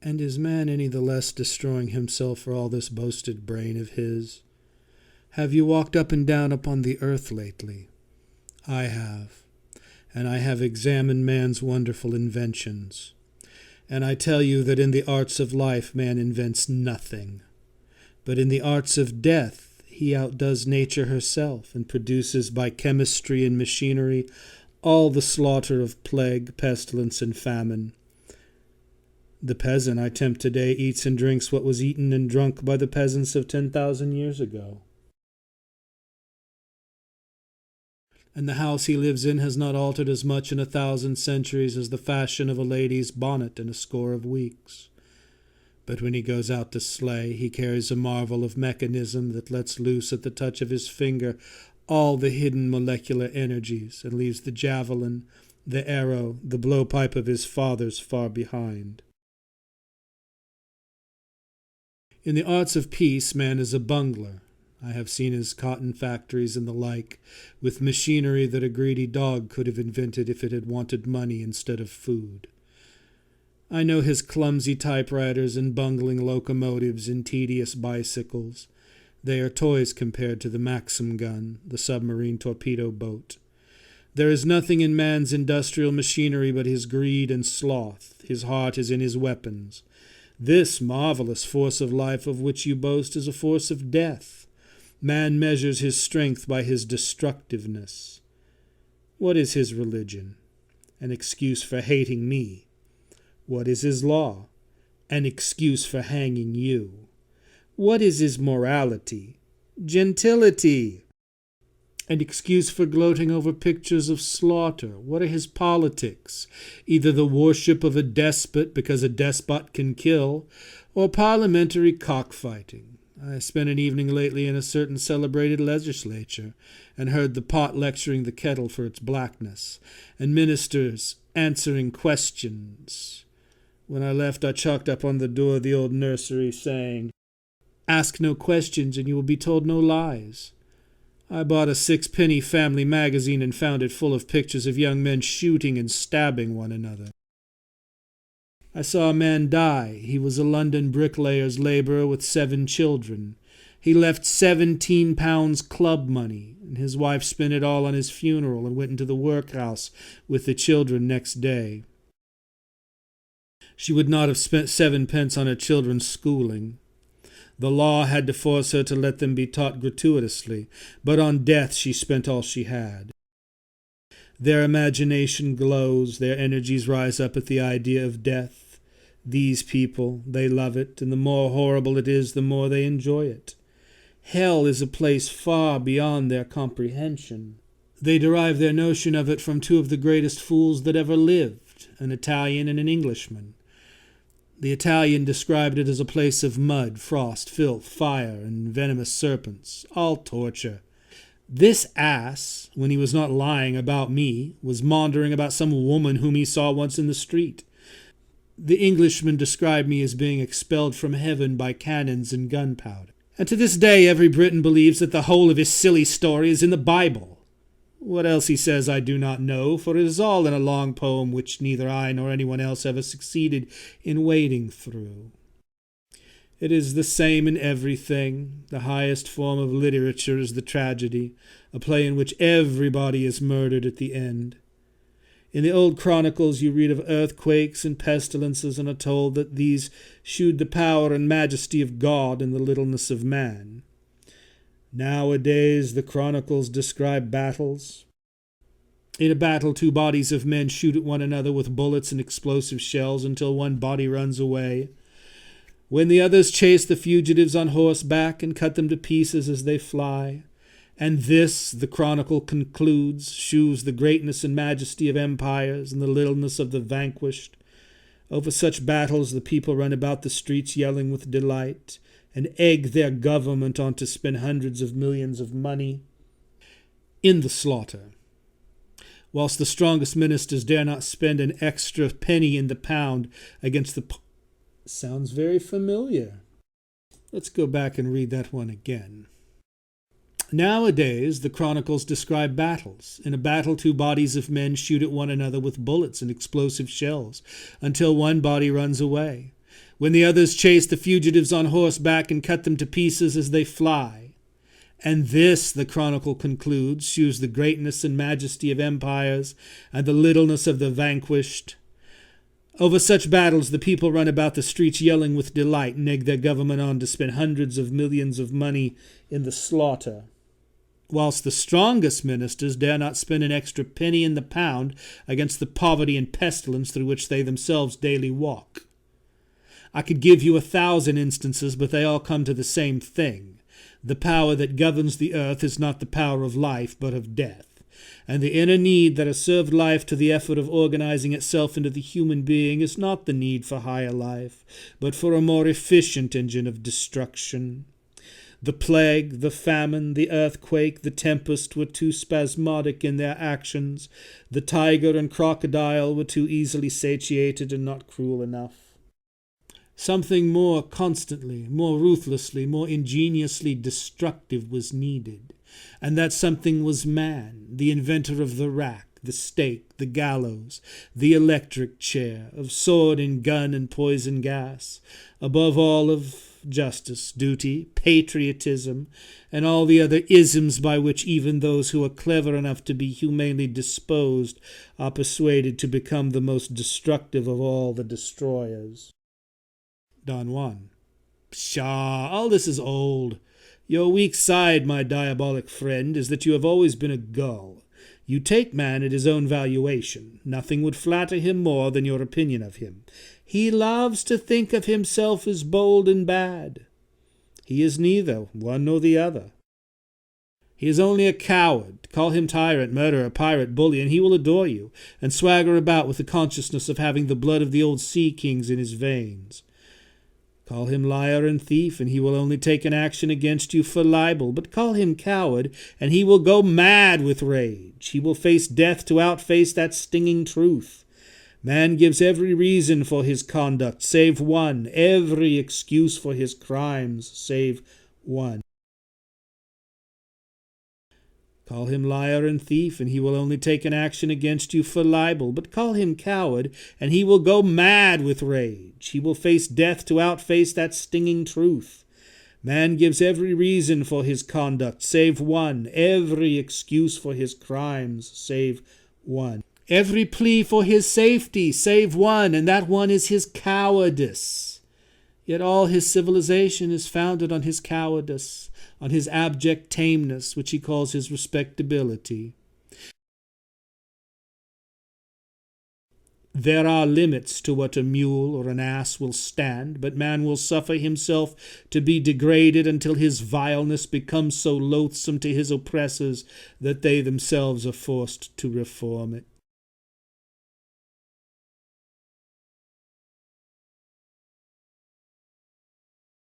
And is man any the less destroying himself for all this boasted brain of his? Have you walked up and down upon the earth lately? I have, and I have examined man's wonderful inventions. And I tell you that in the arts of life man invents nothing, but in the arts of death he outdoes nature herself, and produces by chemistry and machinery all the slaughter of plague, pestilence, and famine. The peasant I tempt today eats and drinks what was eaten and drunk by the peasants of 10,000 years ago. And the house he lives in has not altered as much in 1,000 centuries as the fashion of a lady's bonnet in a score of weeks. But when he goes out to slay, he carries a marvel of mechanism that lets loose at the touch of his finger all the hidden molecular energies, and leaves the javelin, the arrow, the blowpipe of his fathers far behind. In the arts of peace man is a bungler. I have seen his cotton factories and the like, with machinery that a greedy dog could have invented if it had wanted money instead of food. I know his clumsy typewriters and bungling locomotives and tedious bicycles. They are toys compared to the Maxim gun, the submarine torpedo boat. There is nothing in man's industrial machinery but his greed and sloth. His heart is in his weapons. This marvelous force of life of which you boast is a force of death. Man measures his strength by his destructiveness. What is his religion? An excuse for hating me. What is his law? An excuse for hanging you. What is his morality? Gentility. An excuse for gloating over pictures of slaughter. What are his politics? Either the worship of a despot because a despot can kill, or parliamentary cockfighting. I spent an evening lately in a certain celebrated legislature, and heard the pot lecturing the kettle for its blackness, and ministers answering questions. When I left, I chalked up on the door the old nursery saying, "Ask no questions, and you will be told no lies." I bought a 6-penny family magazine and found it full of pictures of young men shooting and stabbing one another. I saw a man die. He was a London bricklayer's labourer with 7 children. He left 17 pounds club money, and his wife spent it all on his funeral and went into the workhouse with the children next day. She would not have spent 7 pence on her children's schooling. The law had to force her to let them be taught gratuitously, but on death she spent all she had. Their imagination glows, their energies rise up at the idea of death. These people, they love it, and the more horrible it is, the more they enjoy it. Hell is a place far beyond their comprehension. They derive their notion of it from 2 of the greatest fools that ever lived, an Italian and an Englishman. The Italian described it as a place of mud, frost, filth, fire, and venomous serpents, all torture. This ass, when he was not lying about me, was maundering about some woman whom he saw once in the street. The Englishman described me as being expelled from heaven by cannons and gunpowder. And to this day every Briton believes that the whole of his silly story is in the Bible. What else he says I do not know, for it is all in a long poem which neither I nor anyone else ever succeeded in wading through. It is the same in everything. The highest form of literature is the tragedy, a play in which everybody is murdered at the end. In the old chronicles you read of earthquakes and pestilences, and are told that these shewed the power and majesty of God and the littleness of man. Nowadays the chronicles describe battles. In a battle 2 bodies of men shoot at one another with bullets and explosive shells until one body runs away, when the others chase the fugitives on horseback and cut them to pieces as they fly. And this, the chronicle concludes, shews the greatness and majesty of empires and the littleness of the vanquished. Over such battles the people run about the streets yelling with delight, and egg their government on to spend hundreds of millions of money in the slaughter, whilst the strongest ministers dare not spend an extra penny in the pound against the Sounds very familiar. Let's go back and read that one again. Nowadays the chronicles describe battles. In a battle 2 bodies of men shoot at one another with bullets and explosive shells until one body runs away, when the others chase the fugitives on horseback and cut them to pieces as they fly. And this, the chronicle concludes, shews the greatness and majesty of empires and the littleness of the vanquished. Over such battles the people run about the streets yelling with delight and egg their government on to spend hundreds of millions of money in the slaughter, whilst the strongest ministers dare not spend an extra penny in the pound against the poverty and pestilence through which they themselves daily walk. I could give you 1,000 instances, but they all come to the same thing. The power that governs the earth is not the power of life, but of death. And the inner need that has served life to the effort of organizing itself into the human being is not the need for higher life, but for a more efficient engine of destruction. The plague, the famine, the earthquake, the tempest were too spasmodic in their actions. The tiger and crocodile were too easily satiated and not cruel enough. Something more constantly, more ruthlessly, more ingeniously destructive was needed. And that something was man, the inventor of the rack, the stake, the gallows, the electric chair, of sword and gun and poison gas, above all of justice, duty, patriotism, and all the other isms by which even those who are clever enough to be humanely disposed are persuaded to become the most destructive of all the destroyers. Don Juan. Pshaw, all this is old. Your weak side, my diabolic friend, is that you have always been a gull. You take man at his own valuation. Nothing would flatter him more than your opinion of him. He loves to think of himself as bold and bad. He is neither one nor the other. He is only a coward. Call him tyrant, murderer, pirate, bully, and he will adore you, and swagger about with the consciousness of having the blood of the old sea kings in his veins. Call him liar and thief, and he will only take an action against you for libel. But call him coward, and he will go mad with rage. He will face death to outface that stinging truth. Man gives every reason for his conduct, save one, every excuse for his crimes, save one. Call him liar and thief, and he will only take an action against you for libel. But call him coward, and he will go mad with rage. He will face death to outface that stinging truth. Man gives every reason for his conduct, save one, every excuse for his crimes, save one. Every plea for his safety, save one, and that one is his cowardice. Yet all his civilization is founded on his cowardice, on his abject tameness, which he calls his respectability. There are limits to what a mule or an ass will stand, but man will suffer himself to be degraded until his vileness becomes so loathsome to his oppressors that they themselves are forced to reform it.